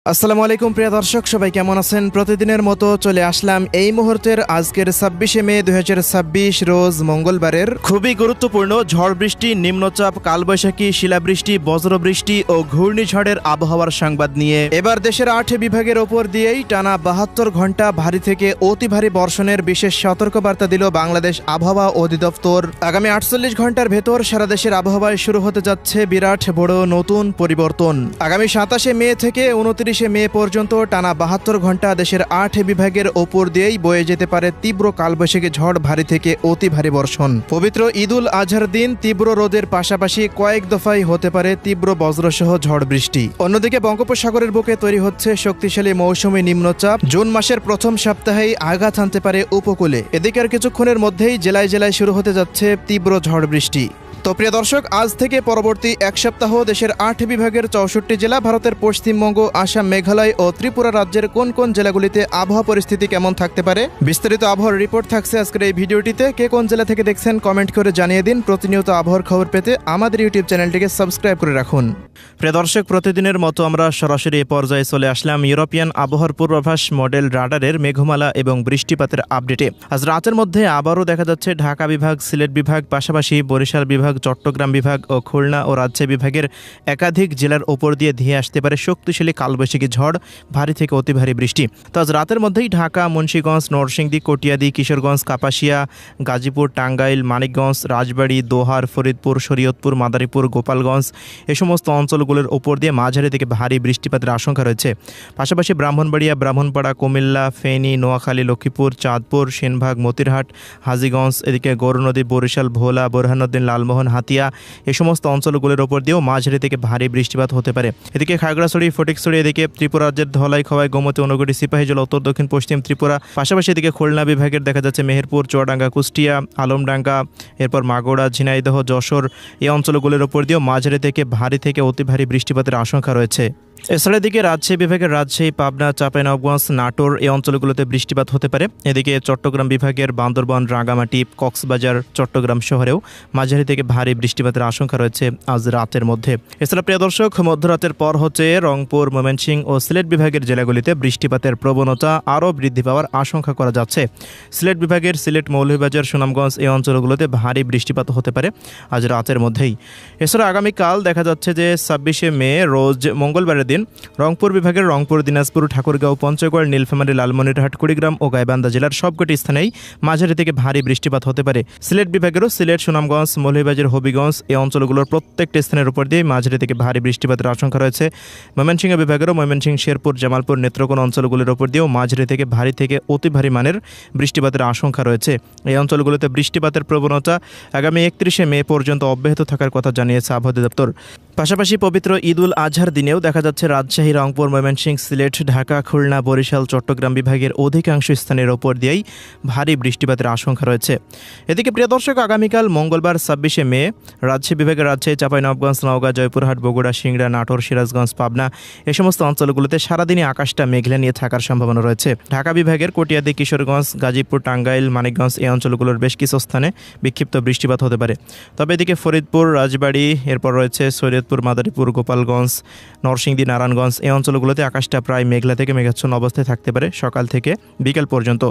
আসসালামু আলাইকুম প্রিয় দর্শক, সবাই কেমন আছেন? প্রতিদিনের মতো চলে আসলাম এই মুহূর্তের আজকের ২৬শে মে ২০২৬ রোজ মঙ্গলবারের খুবই গুরুত্বপূর্ণ ঝড় বৃষ্টি, নিম্নচাপ, কালবৈশাখী, শিলাবৃষ্টি, বজ্রবৃষ্টি ও ঘূর্ণিঝড়ের আবহাওয়ার সংবাদ নিয়ে এবার দেশের ৮ বিভাগের ওপর দিয়েই টানা ৭২ ঘন্টা ভারী থেকে অতি ভারী বর্ষণের বিশেষ সতর্কবার্তা দিল বাংলাদেশ আবহাওয়া অধিদপ্তর। আগামী ৪৮ ঘন্টার ভেতর সারা দেশের আবহাওয়ায় শুরু হতে যাচ্ছে বিরাট বড় নতুন পরিবর্তন। আগামী ২৭শে মে থেকে ২৯শে মে পর্যন্ত টানা ৭২ ঘন্টা দেশের ৮ বিভাগের ওপর দিয়েই বয়ে যেতে পারে তীব্র কালবৈশাখী ঝড়, ভারী থেকে অতি ভারী বর্ষণ। পবিত্র ঈদুল আজহার দিন তীব্র রোদের পাশাপাশি কয়েক দফায় হতে পারে তীব্র বজ্রসহ ঝড় বৃষ্টি। অন্যদিকে বঙ্গোপসাগরের বুকে তৈরি হচ্ছে শক্তিশালী মৌসুমী নিম্নচাপ, জুন মাসের প্রথম সপ্তাহেই আঘাত হানতে পারে উপকূলে। এদিকে আর কিছুক্ষণের মধ্যেই জেলায় জেলায় শুরু হতে যাচ্ছে তীব্র ঝড় বৃষ্টি। তো প্রিয় দর্শক, আজ থেকে পরবর্তী এক সপ্তাহ দেশের ৮ বিভাগের ৬৪ জেলা, ভারতের পশ্চিমবঙ্গ, আসাম, মেঘালয় ও ত্রিপুরা রাজ্যের কোন কোন জেলাগুলিতে আবহাওয়া পরিস্থিতি কেমন থাকতে পারে বিস্তারিত আবহাওয়ার রিপোর্ট থাকছে আজকের এই ভিডিওটিতে। কে কোন জেলা থেকে দেখছেন কমেন্ট করে জানিয়ে দিন। প্রতিনিয়ত আবহাওয়ার খবর পেতে আমাদের ইউটিউব চ্যানেলটিকে সাবস্ক্রাইব করে রাখুন। প্রিয় দর্শক, প্রতিদিনের মতো আমরা সরাসরি এ পর্যায়ে চলে আসলাম ইউরোপিয়ান আবহাওয়ার পূর্বাভাস মডেল রাডারের মেঘমালা এবং বৃষ্টিপাতের আপডেটে। আজ রাতের মধ্যে আবারও দেখা যাচ্ছে ঢাকা বিভাগ, সিলেট বিভাগ, পাশাপাশি বরিশাল বিভাগ, চট্টগ্রাম বিভাগ ও খুলনা ও রাজশাহী বিভাগের একাধিক জেলার ওপর দিয়ে ধেয়ে আসতে পারে শক্তিশালী কালবৈশাখী ঝড়, ভারী থেকে অতি ভারী বৃষ্টি। তো আজ রাতের মধ্যেই ঢাকা, মুন্সিগঞ্জ, নরসিংদী, কটিয়াদি, কিশোরগঞ্জ, কাপাসিয়া, গাজীপুর, টাঙ্গাইল, মানিকগঞ্জ, রাজবাড়ী, দোহার, ফরিদপুর, শরীয়তপুর, মাদারীপুর, গোপালগঞ্জ এ সমস্ত অঞ্চলগুলোর ওপর দিয়ে মাঝারি থেকে ভারী বৃষ্টিপাতের আশঙ্কা রয়েছে। পাশাপাশি ব্রাহ্মণবাড়িয়া, ব্রাহ্মণপাড়া, কুমিল্লা, ফেনী, নোয়াখালী, লক্ষ্মীপুর, চাঁদপুর, সেনবাগ, মতিরহাট, হাজীগঞ্জ, এদিকে গৌরনদী, বরিশাল, ভোলা, বোরহানুদ্দিন, লালমোহন, হাতিয়া এই সমস্ত অঞ্চলগুলোর ওপর দিয়েও মাঝারি থেকে ভারী বৃষ্টিপাত হতে পারে। এদিকে খাগড়াছড়ি, ফটিকছড়ি, এদিকে ত্রিপুরা রাজ্যের ধলাই, খোয়াই, গোমতী, অনুগুটি, সিপাহীজলা, উত্তর দক্ষিণ পশ্চিম ত্রিপুরা, পাশাপাশি এদিকে খুলনা বিভাগের দেখা যাচ্ছে মেহেরপুর, চুয়াডাঙ্গা, কুষ্টিয়া, আলমডাঙ্গা, এরপর মাগুরা, ঝিনাইদহ, যশোর এই অঞ্চলগুলোর ওপর দিয়েও মাঝারি থেকে ভারী থেকে অতি ভারী বৃষ্টিপাতের আশঙ্কা রয়েছে। এছাড়া এদিকে রাজশাহী বিভাগের রাজশাহী, পাবনা, চাঁপাইনবাবগঞ্জ, নাটোর এই অঞ্চলগুলোতে বৃষ্টিপাত হতে পারে। এদিকে চট্টগ্রাম বিভাগের বান্দরবান, রাঙ্গামাটি, কক্সবাজার, চট্টগ্রাম শহরেও মাঝারি থেকে ভারী বৃষ্টিপাতের আশঙ্কা রয়েছে আজ রাতের মধ্যে। এছাড়া প্রিয় দর্শক, মধ্যরাতের পর হচ্ছে রংপুর, ময়মনসিংহ ও সিলেট বিভাগের জেলাগুলিতে বৃষ্টিপাতের প্রবণতা আরও বৃদ্ধি পাওয়ার আশঙ্কা করা যাচ্ছে। সিলেট বিভাগের সিলেট, মৌলভীবাজার, সুনামগঞ্জ এই অঞ্চলগুলোতে ভারী বৃষ্টিপাত হতে পারে আজ রাতের মধ্যেই। এছাড়া আগামীকাল দেখা যাচ্ছে যে ২৬শে মে রোজ মঙ্গলবারের দিন রংপুর বিভাগের রংপুর, দিনাজপুর, ঠাকুরগাঁও, পঞ্চগড়, নীলফামারী, লালমনিরহাট, কুড়িগ্রাম ও গাইবান্ধা জেলার সবকটি স্থানেই মাঝারি থেকে ভারী বৃষ্টিপাত হতে পারে। সিলেট বিভাগেরও সিলেট, সুনামগঞ্জ, মৌলভীবাজার, হবিগঞ্জ এই অঞ্চলগুলোর প্রত্যেকটি স্থানের উপর দিয়ে মাঝারি থেকে ভারী বৃষ্টিপাতের আশঙ্কা রয়েছে। ময়মনসিংহ বিভাগেরও ময়মনসিংহ, শেরপুর, জামালপুর, নেত্রকোনা অঞ্চলগুলোর উপর দিয়েও মাঝারি থেকে ভারী থেকে অতি ভারী মানের বৃষ্টিপাতের আশঙ্কা রয়েছে। এই অঞ্চলগুলোতে বৃষ্টিপাতের প্রবণতা আগামী ৩১শে মে পর্যন্ত অব্যাহত থাকার কথা জানিয়েছে আবহাওয়া অধিদপ্তর। পাশাপাশি পবিত্র ঈদুল আজহার দিনেও দেখা যাচ্ছে রাজশাহী, রংপুর, ময়মনসিংহ, সিলেট, ঢাকা, খুলনা, বরিশাল, চট্টগ্রাম বিভাগের অধিকাংশ স্থানের ওপর দিয়েই ভারী বৃষ্টিপাতের আশঙ্কা রয়েছে। এদিকে প্রিয় দর্শক, আগামীকাল মঙ্গলবার ২৬শে মে রাজশাহী বিভাগের রাজশাহী, চাঁপাইনবাবগঞ্জ, নওগাঁ, জয়পুরহাট, বগুড়া, সিংড়া, নাটোর, সিরাজগঞ্জ, পাবনা এই সমস্ত অঞ্চলগুলোতে সারাদিনই আকাশটা মেঘলা নিয়ে থাকার সম্ভাবনা রয়েছে। ঢাকা বিভাগের কটিয়াদি, কিশোরগঞ্জ, গাজীপুর, টাঙ্গাইল, মানিকগঞ্জ এই অঞ্চলগুলোর বেশ কিছু স্থানে বিক্ষিপ্ত বৃষ্টিপাত হতে পারে। তবে এদিকে ফরিদপুর, রাজবাড়ী, এরপর রয়েছে শরীয়তপুর, মাদারীপুর, গোপালগঞ্জ, নরসিংদী, নারায়ণগঞ্জ এই অঞ্চলগুলোতে আকাশটা প্রায় মেঘলা থেকে মেঘাচ্ছন্ন অবস্থায় থাকতে পারে সকাল থেকে বিকেল পর্যন্ত।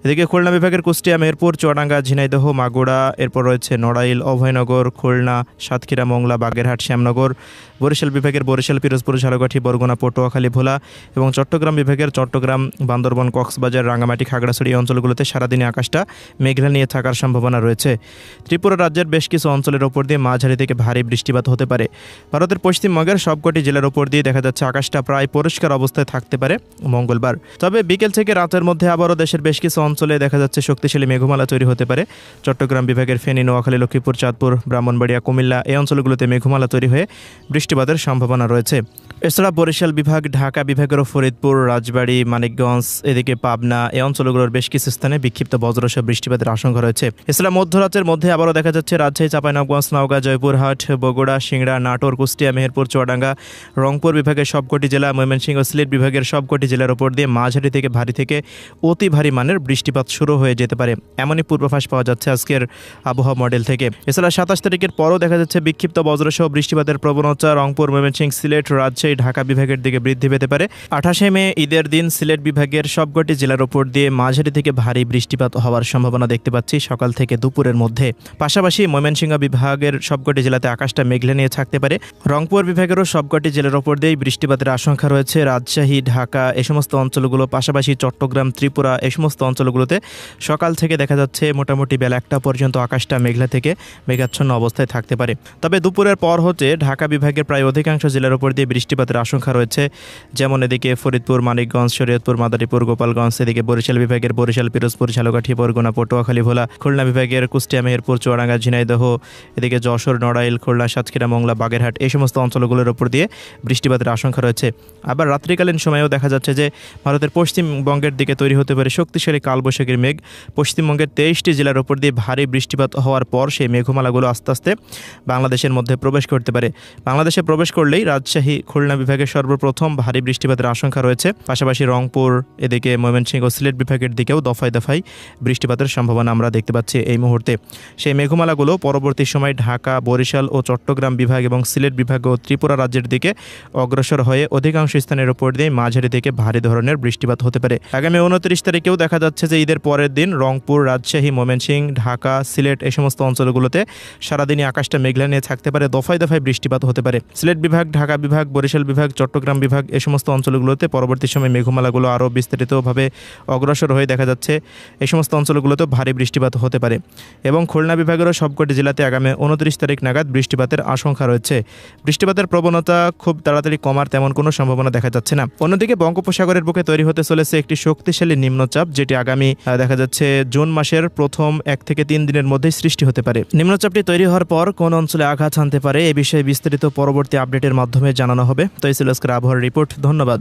এদিকে খুলনা বিভাগের কুষ্টিয়া, মেহেরপুর, চুয়াডাঙ্গা, ঝিনাইদহ, মাগুরা, এরপর রয়েছে নড়াইল, অভয়নগর, খুলনা, সাতক্ষীরা, মোংলা, বাগেরহাট, শ্যামনগর, বরিশাল বিভাগের বরিশাল, পিরোজপুর, ঝালকাঠি, বরগুনা, পটুয়াখালী, ভোলা এবং চট্টগ্রাম বিভাগের চট্টগ্রাম, বান্দরবান, কক্সবাজার, রাঙ্গামাটি, খাগড়াছড়ি এই অঞ্চলগুলোতে সারাদিনে আকাশটা মেঘলা নিয়ে থাকার সম্ভাবনা রয়েছে। ত্রিপুরা রাজ্যের বেশ কিছু অঞ্চলের ওপর দিয়ে মাঝারি থেকে ভারী বৃষ্টিপাত হতে পারে। ভারতের পশ্চিমবঙ্গের সবকটি জেলার ওপর দিয়ে দেখা যাচ্ছে আকাশটা প্রায় পরিষ্কার অবস্থায় থাকতে পারে মঙ্গলবার। তবে বিকেল থেকে রাতের মধ্যে আবারও দেশের বেশ কিছু অঞ্চলে দেখা যাচ্ছে শক্তিশালী মেঘমালা তৈরি হতে পারে। চট্টগ্রাম বিভাগের ফেনী, নোয়াখালী, লক্ষ্মীপুর, চাঁদপুর, ব্রাহ্মণবাড়িয়া, কুমিল্লা এই অঞ্চলগুলোতে মেঘমালা তৈরি হয়ে বৃষ্টিপাতের সম্ভাবনা রয়েছে। এছাড়া বরিশাল বিভাগ, ঢাকা বিভাগেরও ফরিদপুর, রাজবাড়ী, মানিকগঞ্জ, এদিকে পাবনা এই অঞ্চলগুলোর বেশ কিছু স্থানে বিক্ষিপ্ত বজ্রসহ বৃষ্টিপাতের আশঙ্কা রয়েছে। এছাড়া মধ্যরাতের মধ্যে আবারও দেখা যাচ্ছে রাজশাহী, চাঁপাইনবাবগঞ্জ, নওগাঁ, জয়পুরহাট, বগুড়া, সিংড়া, নাটোর, কুষ্টিয়া, মেহেরপুর, চুয়াডাঙ্গা, রংপুর বিভাগের সবকটি জেলা, ময়মনসিংহ ও সিলেট বিভাগের সবকটি জেলার উপর দিয়ে মাঝারি থেকে ভারী থেকে অতি ভারী মানের বৃষ্টিপাত শুরু হয়ে যেতে পারে, এমনই পূর্বাভাস পাওয়া যাচ্ছে আজকের আবহাওয়া মডেল থেকে। এছাড়া 27 তারিখের পরও দেখা যাচ্ছে বিক্ষিপ্ত বজ্রসহ বৃষ্টিপাতের প্রবণতা রংপুর, ময়মনসিংহ, সিলেট, রাজশাহী, ঢাকা বিভাগের দিকে বৃদ্ধি পেতে পারে। 28 মে ঈদের দিন সিলেট বিভাগের সবকটি জেলার উপর দিয়ে মাঝারি থেকে ভারী বৃষ্টিপাত হওয়ার সম্ভাবনা দেখতে পাচ্ছি সকাল থেকে দুপুরের মধ্যে। পাশাপাশি ময়মনসিংহ বিভাগের সবকটি জেলাতে আকাশটা মেঘলা নিয়ে থাকতে পারে। রংপুর বিভাগেরও সবকটি জেলার উপর দিয়েই বৃষ্টিপাতের আশঙ্কা রয়েছে। রাজশাহী, ঢাকা এই সমস্ত অঞ্চলগুলো, পাশাপাশি চট্টগ্রাম, ত্রিপুরা এই সমস্ত অঞ্চলগুলোতে সকাল থেকে দেখা যাচ্ছে মোটামুটি বেলা 1টা পর্যন্ত আকাশটা মেঘলা থেকে মেঘাচ্ছন্ন অবস্থায় থাকতে পারে। তবে দুপুরের পর হতে ঢাকা বিভাগের প্রায় অধিকাংশ জেলার উপর দিয়ে বৃষ্টিপাতের আশঙ্কা রয়েছে। যেমন এদিকে ফরিদপুর, মানিকগঞ্জ, শরীয়তপুর, মাদারীপুর, গোপালগঞ্জ, এদিকে বরিশাল বিভাগের বরিশাল, পিরোজপুর, ঝালকাঠি, বরগুনা, পটুয়াখালী, ভোলা, খুলনা বিভাগের কুষ্টিয়া, মেহেরপুর, চুয়াডাঙ্গা, ঝিনাইদহ, এদিকে যশোর, নড়াইল, খুলনা, সাতক্ষীরা, মংলা, বাগেরহাট এই সমস্ত অঞ্চলগুলোর উপর দিয়ে বৃষ্টিপাতের আশঙ্কা রয়েছে। আবার রাত্রিকালীন সময়েও দেখা যাচ্ছে যে ভারতের পশ্চিমবঙ্গের দিকে তৈরি হতে পারে শক্তিশালী কালবৈশাখীর মেঘ। পশ্চিমবঙ্গের 23টি জেলার উপর দিয়ে ভারী বৃষ্টিপাত হওয়ার পর সেই মেঘমালাগুলো আস্তে আস্তে বাংলাদেশের মধ্যে প্রবেশ করতে পারে। বাংলাদেশে প্রবেশ করলেই রাজশাহী, খুলনা বিভাগের সর্বপ্রথম ভারী বৃষ্টিপাতের আশঙ্কা রয়েছে। পাশাপাশি রংপুর, এদিকে ময়মনসিংহ ও সিলেট বিভাগের দিকেও দফায় দফায় বৃষ্টিপাতের সম্ভাবনা আমরা দেখতে পাচ্ছি এই মুহূর্তে। সেই মেঘমালাগুলো পরবর্তী সময় ঢাকা, বরিশাল ও চট্টগ্রাম বিভাগ এবং সিলেট বিভাগ ও ত্রিপুরা রাজ্যের দিকে অগ্রসর হয়ে অধিকাংশ স্থানের উপর দিয়ে মাঝারি থেকে ভারী ধরনের বৃষ্টিপাত হতে পারে। আগামী 29 তারিখেও দেখা যাচ্ছে যে ঈদের পরের দিন রংপুর, রাজশাহী, ময়মনসিংহ, ঢাকা, সিলেট এই সমস্ত অঞ্চলগুলোতে সারাদিনই আকাশটা মেঘলা নিয়ে থাকতে পারে, দফায় দফায় বৃষ্টিপাত হতে পারে। সিলেট বিভাগ, ঢাকা বিভাগ, বরিশাল বিভাগ, চট্টগ্রাম বিভাগ এই সমস্ত অঞ্চলগুলোতে পরবর্তী সময় মেঘমালাগুলো আরও বিস্তারিতভাবে অগ্রসর হয়ে দেখা যাচ্ছে এই সমস্ত অঞ্চলগুলোতেও ভারী বৃষ্টিপাত হতে পারে। এবং খুলনা বিভাগেরও সবকটি জেলাতে আগামী 29 তারিখ নাগাদ বৃষ্টিপাতের আশঙ্কা রয়েছে। বৃষ্টিপাতের প্রবণতা খুব তাড়াতাড়ি কমার তেমন কোনো সম্ভাবনা দেখা যাচ্ছে না। অন্যদিকে বঙ্গোপসাগরের বুকে তৈরি হতে চলেছে একটি শক্তিশালী নিম্নচাপ, যেটি আগামী দেখা যাচ্ছে জুন মাসের প্রথম 1 থেকে 3 দিনের মধ্যেই সৃষ্টি হতে পারে। নিম্নচাপটি তৈরি হওয়ার পর কোন অঞ্চলে আঘাত হানতে পারে এ বিষয়ে বিস্তারিত পরবর্তী আপডেটের মাধ্যমে জানানো হবে। তো এই ছিল আজকের আবহাওয়ার রিপোর্ট। ধন্যবাদ।